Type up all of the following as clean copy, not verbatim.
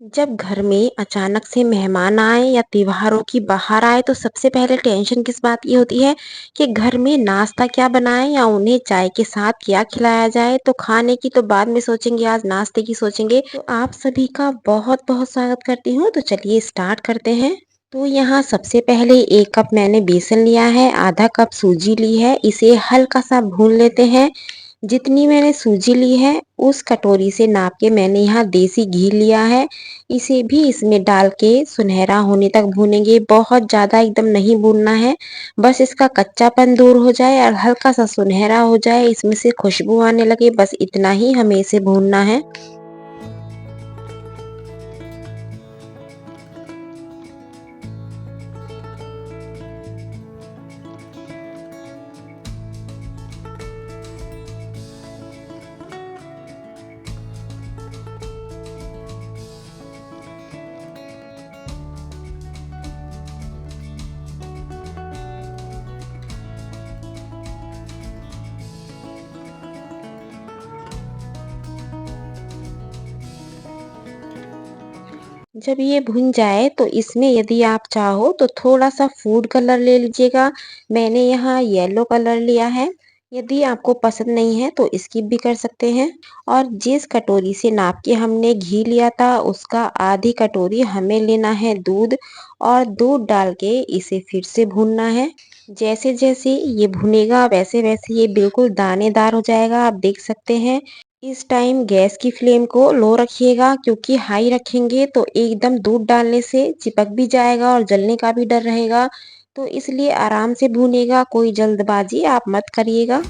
जब घर में अचानक से मेहमान आए या त्योहारों की बाहर आए तो सबसे पहले टेंशन किस बात की होती है कि घर में नाश्ता क्या बनाएं या उन्हें चाय के साथ क्या खिलाया जाए। तो खाने की तो बाद में सोचेंगे, आज नाश्ते की सोचेंगे। तो आप सभी का बहुत बहुत स्वागत करती हूँ। तो चलिए स्टार्ट करते हैं। तो यहाँ सबसे पहले 1 कप मैंने बेसन लिया है, आधा कप सूजी ली है, इसे हल्का सा भून लेते हैं। जितनी मैंने सूजी ली है उस कटोरी से नाप के मैंने यहाँ देसी घी लिया है। इसे भी इसमें डाल के सुनहरा होने तक भूनेंगे, बहुत ज़्यादा एकदम नहीं भूनना है। बस इसका कच्चापन दूर हो जाए और हल्का सा सुनहरा हो जाए, इसमें से खुशबू आने लगे, बस इतना ही हमें इसे भूनना है। जब ये भुन जाए तो इसमें यदि आप चाहो तो थोड़ा सा फूड कलर ले लीजिएगा। मैंने यहाँ येलो कलर लिया है। यदि आपको पसंद नहीं है तो स्किप भी कर सकते हैं। और जिस कटोरी से नाप के हमने घी लिया था उसका आधी कटोरी हमें लेना है दूध, और दूध डाल के इसे फिर से भूनना है। जैसे जैसे ये भुनेगा वैसे वैसे ये बिल्कुल दानेदार हो जाएगा, आप देख सकते हैं। इस टाइम गैस की फ्लेम को लो रखिएगा, क्योंकि हाई रखेंगे तो एकदम दूध डालने से चिपक भी जाएगा और जलने का भी डर रहेगा। तो इसलिए आराम से भूनेगा, कोई जल्दबाजी आप मत करिएगा।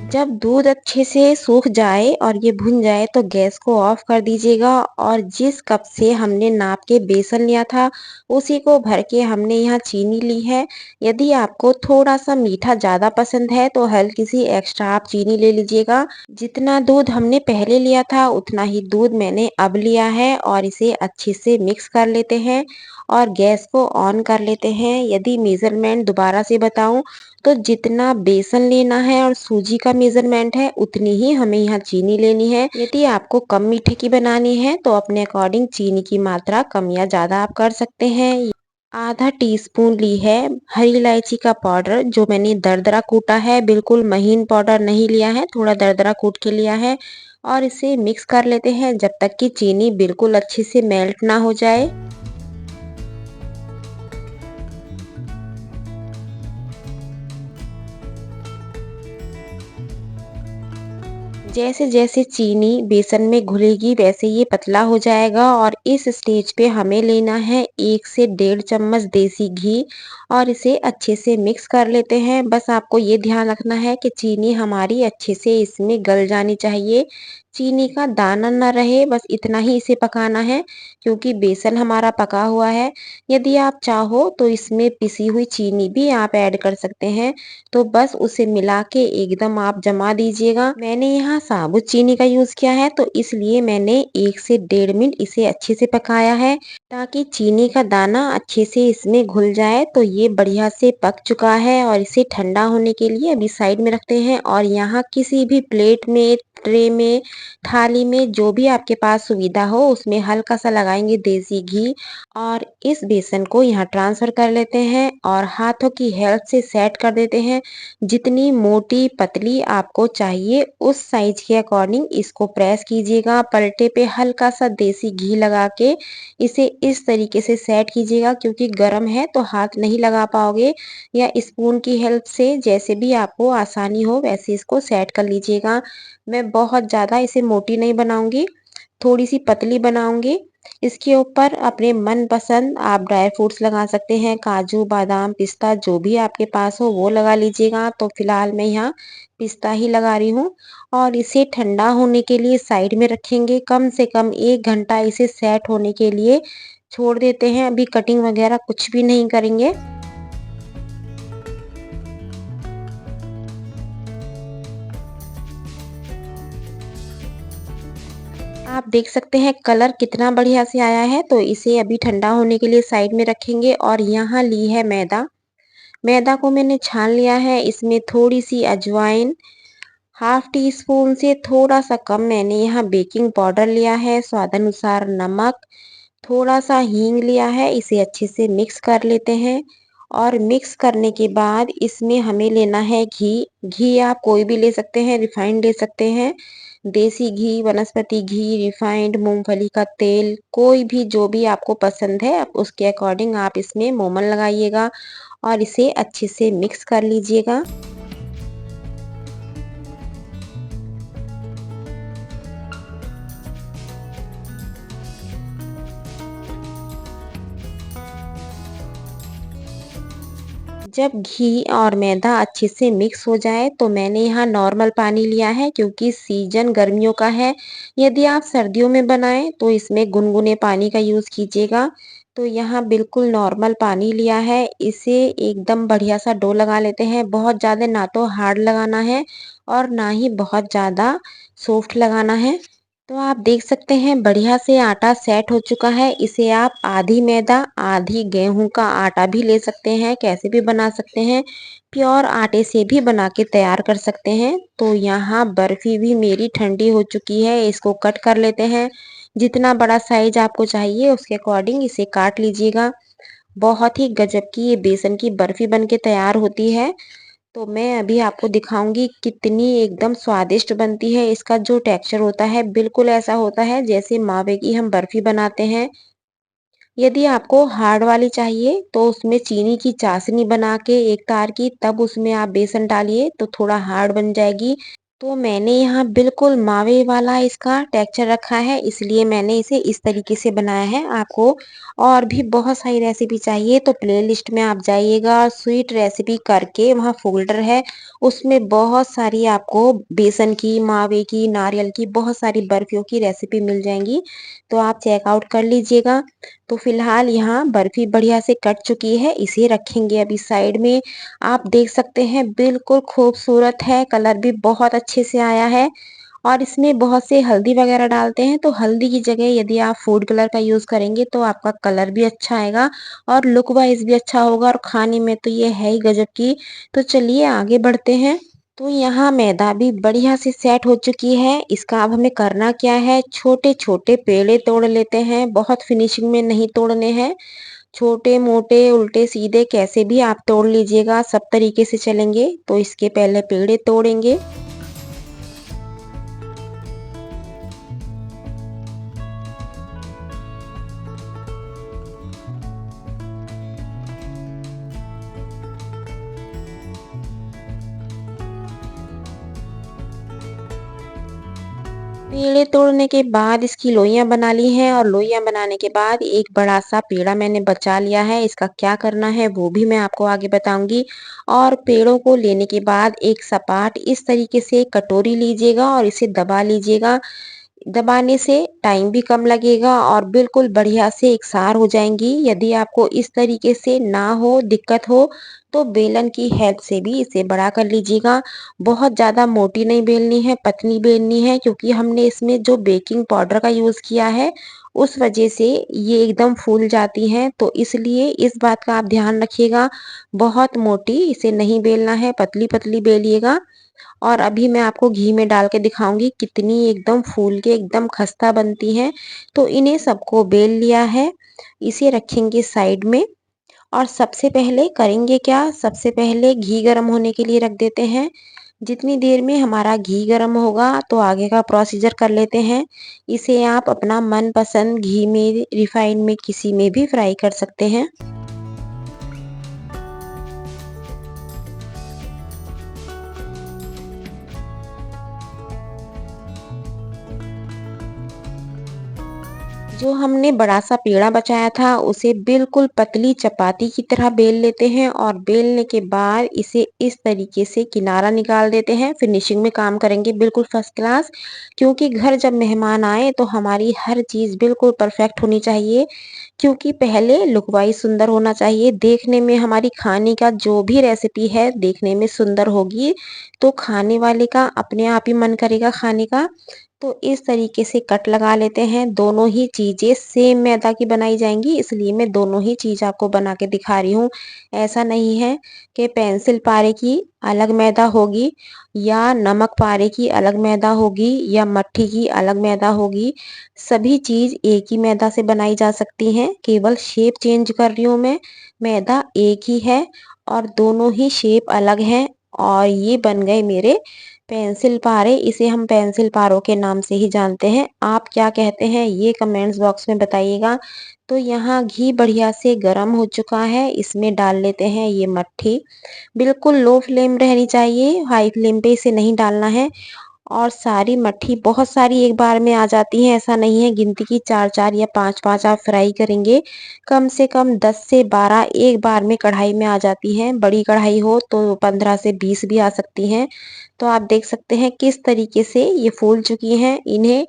जब दूध अच्छे से सूख जाए और ये भुन जाए तो गैस को ऑफ कर दीजिएगा, और जिस कप से हमने नाप के बेसन लिया था उसी को भर के हमने यहाँ चीनी ली है। यदि आपको थोड़ा सा मीठा ज़्यादा पसंद है तो हल्की सी एक्स्ट्रा आप चीनी ले लीजिएगा। जितना दूध हमने पहले लिया था उतना ही दूध मैंने अब लिया है, और इसे अच्छे से मिक्स कर लेते हैं और गैस को ऑन कर लेते हैं। यदि मेजरमेंट दोबारा से बताऊं तो जितना बेसन लेना है और सूजी का मेजरमेंट है उतनी ही हमें यहाँ चीनी लेनी है। यदि आपको कम मीठे की बनानी है तो अपने अकॉर्डिंग चीनी की मात्रा कम या ज्यादा आप कर सकते हैं। आधा टीस्पून ली है हरी इलायची का पाउडर, जो मैंने दरदरा कूटा है, बिल्कुल महीन पाउडर नहीं लिया है, थोड़ा दरदरा कूट के लिया है। और इसे मिक्स कर लेते हैं जब तक कि चीनी बिल्कुल अच्छे से मेल्ट ना हो जाए। जैसे जैसे चीनी बेसन में घुलेगी वैसे ये पतला हो जाएगा, और इस स्टेज पे हमें लेना है 1 से 1.5 चम्मच देसी घी, और इसे अच्छे से मिक्स कर लेते हैं। बस आपको ये ध्यान रखना है कि चीनी हमारी अच्छे से इसमें गल जानी चाहिए, चीनी का दाना न रहे, बस इतना ही इसे पकाना है, क्योंकि बेसन हमारा पका हुआ है। यदि आप चाहो तो इसमें पिसी हुई चीनी भी आप ऐड कर सकते हैं। तो बस उसे मिला के एकदम आप जमा दीजिएगा। मैंने यहाँ साबुत चीनी का यूज किया है तो इसलिए मैंने 1 से 1.5 मिनट इसे अच्छे से पकाया है, ताकि चीनी का दाना अच्छे से इसमें घुल जाए। तो ये बढ़िया से पक चुका है और इसे ठंडा होने के लिए अभी साइड में रखते हैं। और यहाँ किसी भी प्लेट में, ट्रे में, थाली में, जो भी आपके पास सुविधा हो उसमें हल्का सा लगाएंगे देसी घी, और इस बेसन को यहाँ ट्रांसफर कर लेते हैं और हाथों की हेल्प से सेट कर देते हैं। जितनी मोटी पतली आपको चाहिए उस साइज के अकॉर्डिंग इसको प्रेस कीजिएगा। पलटे पे हल्का सा देसी घी लगा के इसे इस तरीके से सेट कीजिएगा, क्योंकि गर्म है तो हाथ नहीं लगा पाओगे, या स्पून की हेल्प से जैसे भी आपको आसानी हो वैसे इसको सेट कर लीजिएगा। मैं बहुत ज़्यादा इसे मोटी नहीं बनाऊंगी, थोड़ी सी पतली बनाऊंगी। इसके ऊपर अपने मनपसंद आप ड्राई फ्रूट्स लगा सकते हैं, काजू बादाम पिस्ता जो भी आपके पास हो वो लगा लीजिएगा। तो फिलहाल मैं यहाँ पिस्ता ही लगा रही हूँ, और इसे ठंडा होने के लिए साइड में रखेंगे। कम से कम 1 घंटा इसे सेट होने के लिए छोड़ देते हैं। अभी कटिंग वगैरह कुछ भी नहीं करेंगे। आप देख सकते हैं कलर कितना बढ़िया से आया है। तो इसे अभी ठंडा होने के लिए साइड में रखेंगे। और यहाँ ली है मैदा, मैदा को मैंने छान लिया है, इसमें थोड़ी-सी अजवाइन, हाफ टी स्पून से थोड़ा-सा कम मैंने यहाँ बेकिंग पाउडर लिया है, स्वादानुसार नमक, थोड़ा-सा हींग लिया है, इसे अच्छे से मिक्स कर लेते हैं। और मिक्स करने के बाद इसमें हमें लेना है घी। घी आप कोई भी ले सकते हैं, रिफाइंड ले सकते हैं, देसी घी, वनस्पति घी, रिफाइंड, मूँगफली का तेल, कोई भी जो भी आपको पसंद है आप उसके अकॉर्डिंग आप इसमें मोमन लगाइएगा और इसे अच्छे से मिक्स कर लीजिएगा। जब घी और मैदा अच्छे से मिक्स हो जाए तो मैंने यहाँ नॉर्मल पानी लिया है, क्योंकि सीजन गर्मियों का है। यदि आप सर्दियों में बनाएं तो इसमें गुनगुने पानी का यूज़ कीजिएगा। तो यहाँ बिल्कुल नॉर्मल पानी लिया है, इसे एकदम बढ़िया सा डो लगा लेते हैं। बहुत ज़्यादा ना तो हार्ड लगाना है और ना ही बहुत ज़्यादा सॉफ्ट लगाना है। तो आप देख सकते हैं बढ़िया से आटा सेट हो चुका है। इसे आप आधी मैदा आधी गेहूं का आटा भी ले सकते हैं, कैसे भी बना सकते हैं। प्योर आटे से भी बना के तैयार कर सकते हैं। तो यहाँ बर्फी भी मेरी ठंडी हो चुकी है, इसको कट कर लेते हैं। जितना बड़ा साइज आपको चाहिए उसके अकॉर्डिंग इसे काट लीजिएगा। बहुत ही गजब की ये बेसन की बर्फी बन के तैयार होती है। तो मैं अभी आपको दिखाऊंगी कितनी एकदम स्वादिष्ट बनती है। इसका जो टेक्सचर होता है बिल्कुल ऐसा होता है जैसे मावे की हम बर्फी बनाते हैं। यदि आपको हार्ड वाली चाहिए तो उसमें चीनी की चाशनी बना के एक तार की, तब उसमें आप बेसन डालिए तो थोड़ा हार्ड बन जाएगी। तो मैंने यहाँ बिल्कुल मावे वाला इसका टेक्सचर रखा है, इसलिए मैंने इसे इस तरीके से बनाया है। आपको और भी बहुत सारी रेसिपी चाहिए तो प्लेलिस्ट में आप जाइएगा, स्वीट रेसिपी करके वहाँ फोल्डर है, उसमें बहुत सारी आपको बेसन की, मावे की, नारियल की बहुत सारी बर्फियों की रेसिपी मिल जाएंगी। तो आप चेकआउट कर लीजिएगा। तो फिलहाल यहाँ बर्फी बढ़िया से कट चुकी है, इसे रखेंगे अभी साइड में। आप देख सकते हैं बिल्कुल खूबसूरत है, कलर भी बहुत अच्छे से आया है। और इसमें बहुत से हल्दी वगैरह डालते हैं, तो हल्दी की जगह यदि आप फूड कलर का यूज़ करेंगे तो आपका कलर भी अच्छा आएगा और लुक वाइज भी अच्छा होगा, और खाने में तो ये है ही गजब की। तो चलिए आगे बढ़ते हैं। तो यहाँ मैदा भी बढ़िया से सेट हो चुकी है। इसका अब हमें करना क्या है, छोटे छोटे पेड़े तोड़ लेते हैं, बहुत फिनिशिंग में नहीं तोड़ने हैं। छोटे मोटे उल्टे सीधे कैसे भी आप तोड़ लीजिएगा, सब तरीके से चलेंगे। तो इसके पहले पेड़े तोड़ेंगे। पेड़े तोड़ने के बाद इसकी लोइयां बना ली हैं, और लोइयां बनाने के बाद एक बड़ा सा पेड़ा मैंने बचा लिया है। इसका क्या करना है वो भी मैं आपको आगे बताऊंगी। और पेड़ों को लेने के बाद एक सपाट इस तरीके से कटोरी लीजिएगा और इसे दबा लीजिएगा। दबाने से टाइम भी कम लगेगा और बिल्कुल बढ़िया से एकसार हो जाएंगी। यदि आपको इस तरीके से ना हो, दिक्कत हो, तो बेलन की हेल्प से भी इसे बड़ा कर लीजिएगा। बहुत ज़्यादा मोटी नहीं बेलनी है, पतली बेलनी है, क्योंकि हमने इसमें जो बेकिंग पाउडर का यूज़ किया है उस वजह से ये एकदम फूल जाती हैं। तो इसलिए इस बात का आप ध्यान रखिएगा, बहुत मोटी इसे नहीं बेलना है, पतली पतली बेलिएगा। और अभी मैं आपको घी में डाल के दिखाऊंगी कितनी एकदम फूल के एकदम खस्ता बनती हैं। तो इन्हें सबको बेल लिया है, इसे रखेंगे साइड में। और सबसे पहले करेंगे क्या, सबसे पहले घी गर्म होने के लिए रख देते हैं। जितनी देर में हमारा घी गर्म होगा तो आगे का प्रोसीजर कर लेते हैं। इसे आप अपना मनपसंद घी में, रिफाइंड में, किसी में भी फ्राई कर सकते हैं। जो हमने बड़ा सा पेड़ा बचाया था उसे बिल्कुल पतली चपाती की तरह बेल लेते हैं, और बेलने के बाद इसे इस तरीके से किनारा निकाल देते हैं। फिनिशिंग में काम करेंगे बिल्कुल फर्स्ट क्लास, क्योंकि घर जब मेहमान आए तो हमारी हर चीज़ बिल्कुल परफेक्ट होनी चाहिए। क्योंकि पहले लुक वाइज सुंदर होना चाहिए, देखने में हमारी खाने का जो भी रेसिपी है देखने में सुंदर होगी तो खाने वाले का अपने आप ही मन करेगा खाने का। तो इस तरीके से कट लगा लेते हैं। दोनों ही चीज़ें सेम मैदा की बनाई जाएँगी, इसलिए मैं दोनों ही चीज़ आपको बना के दिखा रही हूँ। ऐसा नहीं है कि पेंसिल पारे की अलग मैदा होगी या नमक पारे की अलग मैदा होगी या मट्ठी की अलग मैदा होगी। सभी चीज़ एक ही मैदा से बनाई जा सकती हैं, केवल शेप चेंज कर रही हूँ मैं। मैदा एक ही है और दोनों ही शेप अलग हैं और ये बन गए मेरे पेंसिल पारे। इसे हम पेंसिल पारों के नाम से ही जानते हैं। आप क्या कहते हैं ये कमेंट्स बॉक्स में बताइएगा। तो यहाँ घी बढ़िया से गरम हो चुका है, इसमें डाल लेते हैं ये मट्ठी। बिल्कुल लो फ्लेम रहनी चाहिए, हाई फ्लेम पे इसे नहीं डालना है। और सारी मट्ठी बहुत सारी एक बार में आ जाती हैं, ऐसा नहीं है। गिनती की 4-4 या 5-5 आप फ्राई करेंगे, कम से कम 10 से 12 एक बार में कढ़ाई में आ जाती हैं। बड़ी कढ़ाई हो तो 15 से 20 भी आ सकती हैं। तो आप देख सकते हैं किस तरीके से ये फूल चुकी हैं। इन्हें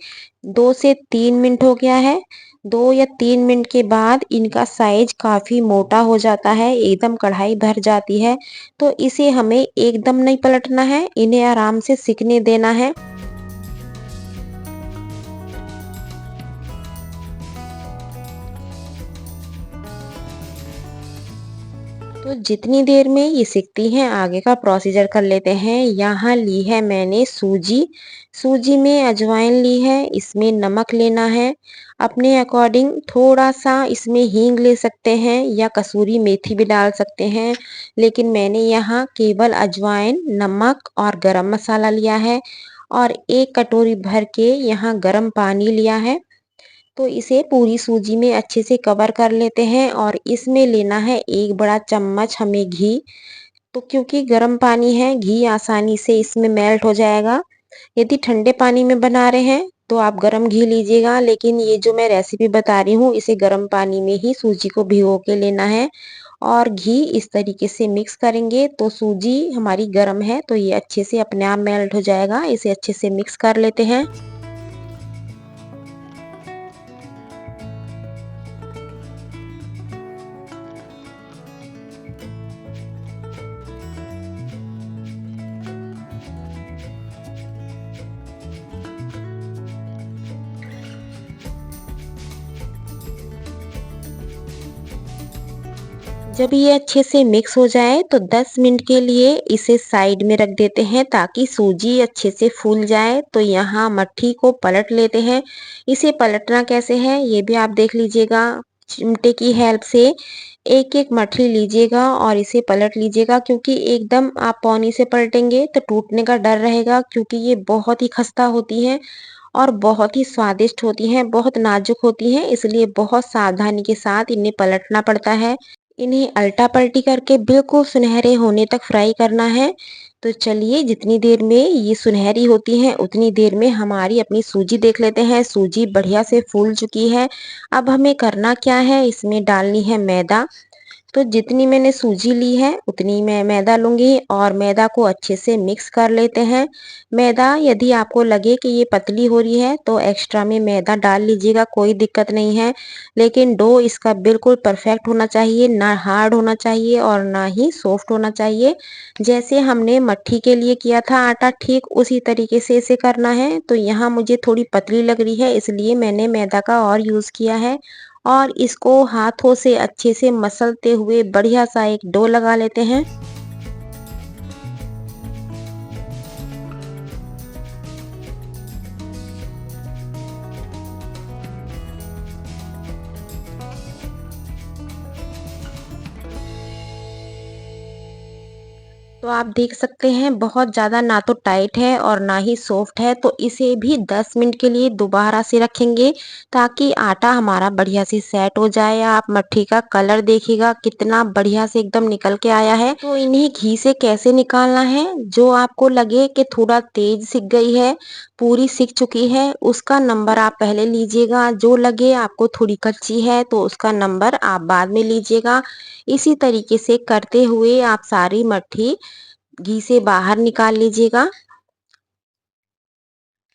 2 से 3 मिनट हो गया है। 2 या 3 मिनट के बाद इनका साइज काफ़ी मोटा हो जाता है, एकदम कढ़ाई भर जाती है। तो इसे हमें एकदम नहीं पलटना है, इन्हें आराम से सिकने देना है। तो जितनी देर में ये सिकती हैं आगे का प्रोसीजर कर लेते हैं। यहाँ ली है मैंने सूजी, सूजी में अजवाइन ली है, इसमें नमक लेना है अपने अकॉर्डिंग। थोड़ा-सा इसमें हींग ले सकते हैं या कसूरी मेथी भी डाल सकते हैं, लेकिन मैंने यहाँ केवल अजवाइन, नमक और गरम मसाला लिया है और 1 कटोरी भर के यहाँ गरम पानी लिया है। तो इसे पूरी सूजी में अच्छे से कवर कर लेते हैं और इसमें लेना है 1 बड़ा चम्मच हमें घी। तो क्योंकि गर्म पानी है, घी आसानी से इसमें मेल्ट हो जाएगा। यदि ठंडे पानी में बना रहे हैं तो आप गरम घी लीजिएगा, लेकिन ये जो मैं रेसिपी बता रही हूँ इसे गरम पानी में ही सूजी को भिगो के लेना है। और घी इस तरीके से मिक्स करेंगे तो सूजी हमारी गरम है तो ये अच्छे से अपने आप मेल्ट हो जाएगा। इसे अच्छे से मिक्स कर लेते हैं। जब ये अच्छे से मिक्स हो जाए तो 10 मिनट के लिए इसे साइड में रख देते हैं ताकि सूजी अच्छे से फूल जाए। तो यहाँ मट्ठी को पलट लेते हैं। इसे पलटना कैसे है ये भी आप देख लीजिएगा। चिमटे की हेल्प से एक-एक मट्ठी लीजिएगा और इसे पलट लीजिएगा, क्योंकि एकदम आप पौनी से पलटेंगे तो टूटने का डर रहेगा, क्योंकि ये बहुत ही खस्ता होती हैं और बहुत ही स्वादिष्ट होती हैं, बहुत नाजुक होती हैं, इसलिए बहुत सावधानी के साथ इन्हें पलटना पड़ता है। इन्हें अल्टा-पल्टी करके बिल्कुल सुनहरे होने तक फ्राई करना है। तो चलिए जितनी देर में ये सुनहरी होती हैं उतनी देर में हमारी अपनी सूजी देख लेते हैं। सूजी बढ़िया से फूल चुकी है। अब हमें करना क्या है, इसमें डालनी है मैदा। तो जितनी मैंने सूजी ली है उतनी मैं मैदा लूँगी और मैदा को अच्छे से मिक्स कर लेते हैं। मैदा यदि आपको लगे कि ये पतली हो रही है तो एक्स्ट्रा में मैदा डाल लीजिएगा, कोई दिक्कत नहीं है। लेकिन डो इसका बिल्कुल परफेक्ट होना चाहिए, ना हार्ड होना चाहिए और ना ही सॉफ्ट होना चाहिए। जैसे हमने मट्ठी के लिए किया था आटा, ठीक उसी तरीके से इसे करना है। तो यहाँ मुझे थोड़ी पतली लग रही है, इसलिए मैंने मैदा का और यूज़ किया है और इसको हाथों से अच्छे से मसलते हुए बढ़िया सा एक डो लगा लेते हैं। तो आप देख सकते हैं बहुत ज़्यादा ना तो टाइट है और ना ही सॉफ्ट है, तो इसे भी 10 मिनट के लिए दोबारा से रखेंगे ताकि आटा हमारा बढ़िया से सेट हो जाए। आप मट्ठी का कलर देखिएगा कितना बढ़िया से एकदम निकल के आया है। तो इन्हें घी से कैसे निकालना है, जो आपको लगे कि थोड़ा तेज सिक गई है, पूरी सिक चुकी है, उसका नंबर आप पहले लीजिएगा। जो लगे आपको थोड़ी कच्ची है तो उसका नंबर आप बाद में लीजिएगा। इसी तरीके से करते हुए आप सारी मट्ठी घी से बाहर निकाल लीजिएगा।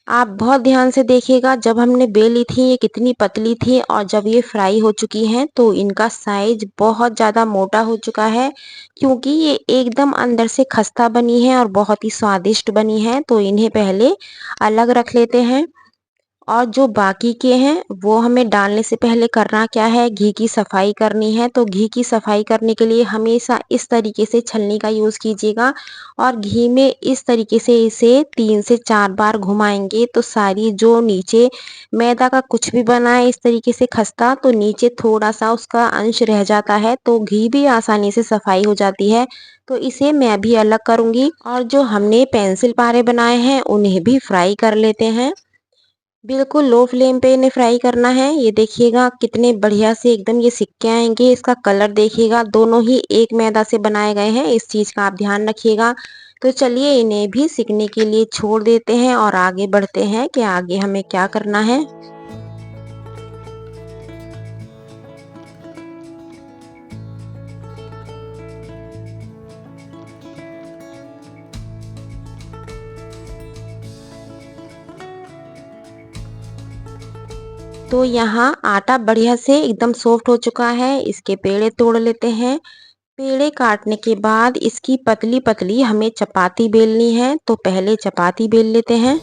आप बहुत ध्यान से देखिएगा, जब हमने बेली थी ये कितनी पतली थी और जब ये फ्राई हो चुकी हैं तो इनका साइज बहुत ज़्यादा मोटा हो चुका है, क्योंकि ये एकदम अंदर से खस्ता बनी है और बहुत ही स्वादिष्ट बनी है। तो इन्हें पहले अलग रख लेते हैं। और जो बाकी के हैं वो हमें डालने से पहले करना क्या है, घी की सफाई करनी है। तो घी की सफाई करने के लिए हमेशा इस तरीके से छलनी का यूज़ कीजिएगा और घी में इस तरीके से इसे 3 से 4 बार घुमाएंगे तो सारी जो नीचे मैदा का कुछ भी बना है इस तरीके से खस्ता, तो नीचे थोड़ा सा उसका अंश रह जाता है तो घी भी आसानी से सफाई हो जाती है। तो इसे मैं भी अलग करूंगी और जो हमने पेंसिल पारे बनाए हैं उन्हें भी फ्राई कर लेते हैं। बिल्कुल लो फ्लेम पे इन्हें फ्राई करना है। ये देखिएगा कितने बढ़िया से एकदम ये सिक के आएंगे। इसका कलर देखिएगा, दोनों ही एक मैदा से बनाए गए हैं, इस चीज़ का आप ध्यान रखिएगा। तो चलिए इन्हें भी सिकने के लिए छोड़ देते हैं और आगे बढ़ते हैं कि आगे हमें क्या करना है। तो यहाँ आटा बढ़िया से एकदम सॉफ्ट हो चुका है, इसके पेड़े तोड़ लेते हैं। पेड़े काटने के बाद इसकी पतली पतली हमें चपाती बेलनी है, तो पहले चपाती बेल लेते हैं।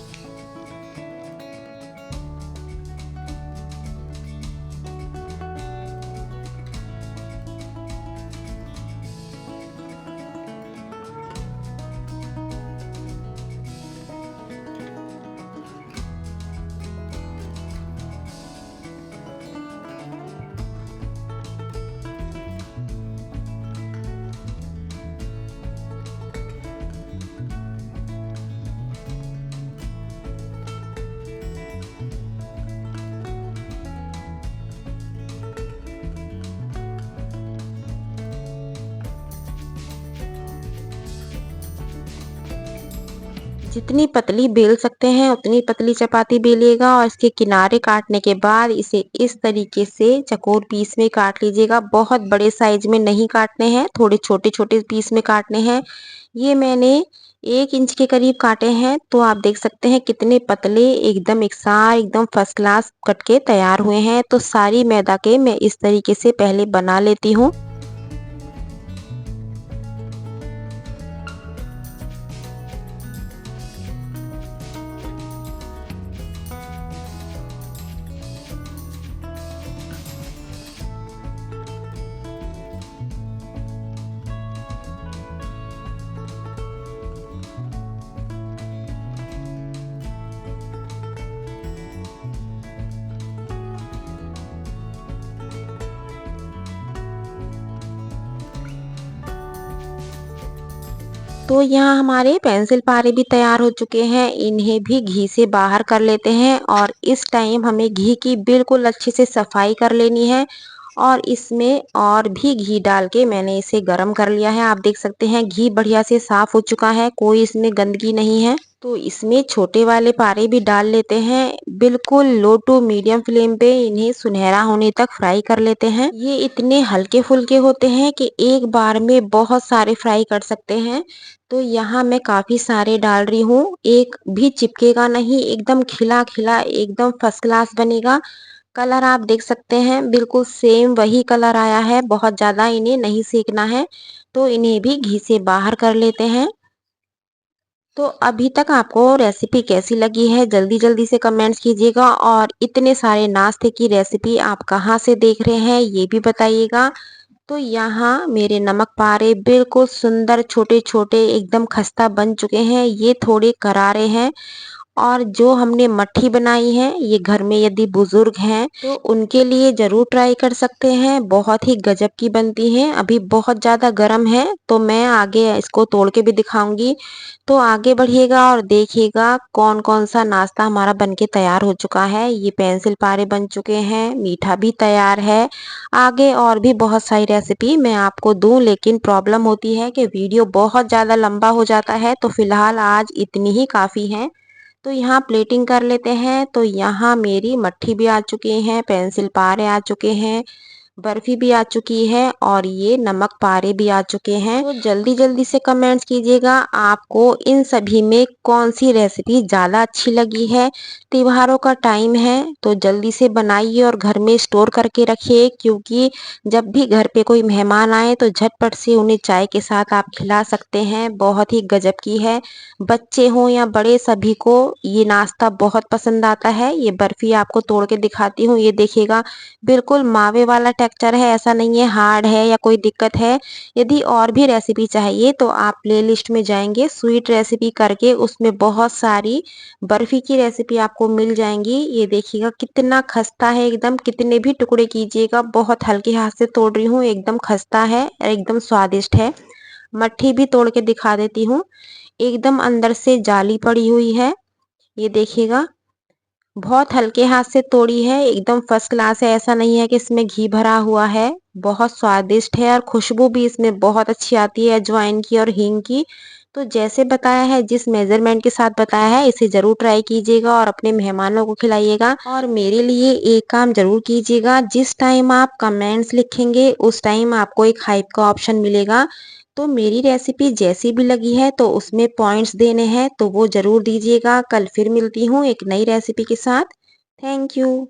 जितनी पतली बेल सकते हैं उतनी पतली चपाती बेलिएगा और इसके किनारे काटने के बाद इसे इस तरीके से चकोर पीस में काट लीजिएगा। बहुत बड़े साइज में नहीं काटने हैं, थोड़े छोटे छोटे पीस में काटने हैं। ये मैंने 1 इंच के करीब काटे हैं, तो आप देख सकते हैं कितने पतले एकदम एकसार एकदम फर्स्ट क्लास कट के तैयार हुए हैं। तो सारी मैदा के मैं इस तरीके से पहले बना लेती हूँ। तो यहाँ हमारे पेंसिल पारे भी तैयार हो चुके हैं, इन्हें भी घी से बाहर कर लेते हैं और इस टाइम हमें घी की बिल्कुल अच्छे से सफाई कर लेनी है और इसमें और भी घी डाल के मैंने इसे गरम कर लिया है। आप देख सकते हैं घी बढ़िया से साफ हो चुका है, कोई इसमें गंदगी नहीं है। तो इसमें छोटे वाले पारे भी डाल लेते हैं। बिल्कुल लो टू मीडियम फ्लेम पे इन्हें सुनहरा होने तक फ्राई कर लेते हैं। ये इतने हल्के फुल्के होते हैं कि एक बार में बहुत सारे फ्राई कर सकते हैं। तो यहाँ मैं काफी सारे डाल रही हूँ, एक भी चिपकेगा नहीं, एकदम खिला खिला एकदम फर्स्ट क्लास बनेगा। कलर आप देख सकते हैं बिल्कुल सेम वही कलर आया है, बहुत ज्यादा इन्हें नहीं सेकना है। तो इन्हें भी घी से बाहर कर लेते हैं। तो अभी तक आपको रेसिपी कैसी लगी है जल्दी जल्दी से कमेंट्स कीजिएगा और इतने सारे नाश्ते की रेसिपी आप कहाँ से देख रहे हैं ये भी बताइएगा। तो यहाँ मेरे नमक पारे बिल्कुल सुंदर छोटे छोटे एकदम खस्ता बन चुके हैं, ये थोड़े करारे हैं। और जो हमने मट्ठी बनाई है ये घर में यदि बुजुर्ग हैं तो उनके लिए जरूर ट्राई कर सकते हैं, बहुत ही गजब की बनती हैं। अभी बहुत ज़्यादा गर्म है तो मैं आगे इसको तोड़ के भी दिखाऊंगी। तो आगे बढ़िएगा और देखिएगा कौन कौन सा नाश्ता हमारा बनके तैयार हो चुका है। ये पेंसिल पारे बन चुके हैं, मीठा भी तैयार है। आगे और भी बहुत सारी रेसिपी मैं आपको दूं, लेकिन प्रॉब्लम होती है कि वीडियो बहुत ज़्यादा लंबा हो जाता है, तो फिलहाल आज इतनी ही काफ़ी है। तो यहाँ प्लेटिंग कर लेते हैं। तो यहाँ मेरी मट्ठी भी आ चुकी हैं, पेंसिल पारे आ चुके हैं, बर्फी भी आ चुकी है और ये नमक पारे भी आ चुके हैं। तो जल्दी जल्दी से कमेंट्स कीजिएगा आपको इन सभी में कौन सी रेसिपी ज़्यादा अच्छी लगी है। त्योहारों का टाइम है तो जल्दी से बनाइए और घर में स्टोर करके रखिए, क्योंकि जब भी घर पे कोई मेहमान आए तो झटपट से उन्हें चाय के साथ आप खिला सकते हैं। बहुत ही गजब की है, बच्चे हों या बड़े सभी को ये नाश्ता बहुत पसंद आता है। ये बर्फी आपको तोड़ के दिखाती हूँ, ये देखिएगा बिल्कुल मावे वाला टेक्सचर है, ऐसा नहीं है हार्ड है या कोई दिक्कत है। यदि और भी रेसिपी चाहिए तो आप प्लेलिस्ट में जाएंगे स्वीट रेसिपी करके, उसमें बहुत सारी बर्फी की रेसिपी आपको मिल जाएंगी। ये देखिएगा कितना खस्ता है एकदम, कितने भी टुकड़े कीजिएगा, बहुत हल्के हाथ से तोड़ रही हूँ, एकदम खस्ता है और एकदम स्वादिष्ट है। मट्ठी भी तोड़ के दिखा देती हूँ, एकदम अंदर से जाली पड़ी हुई है। ये देखिएगा बहुत हल्के हाथ से तोड़ी है, एकदम फर्स्ट क्लास है, ऐसा नहीं है कि इसमें घी भरा हुआ है। बहुत स्वादिष्ट है और खुशबू भी इसमें बहुत अच्छी आती है अजवाइन की और हींग की। तो जैसे बताया है, जिस मेजरमेंट के साथ बताया है, इसे जरूर ट्राई कीजिएगा और अपने मेहमानों को खिलाइएगा। और मेरे लिए एक काम जरूर कीजिएगा, जिस टाइम आप कमेंट्स लिखेंगे उस टाइम आपको एक हाइप का ऑप्शन मिलेगा। तो मेरी रेसिपी जैसी भी लगी है तो उसमें पॉइंट्स देने हैं तो वो जरूर दीजिएगा। कल फिर मिलती हूँ एक नई रेसिपी के साथ। Thank you.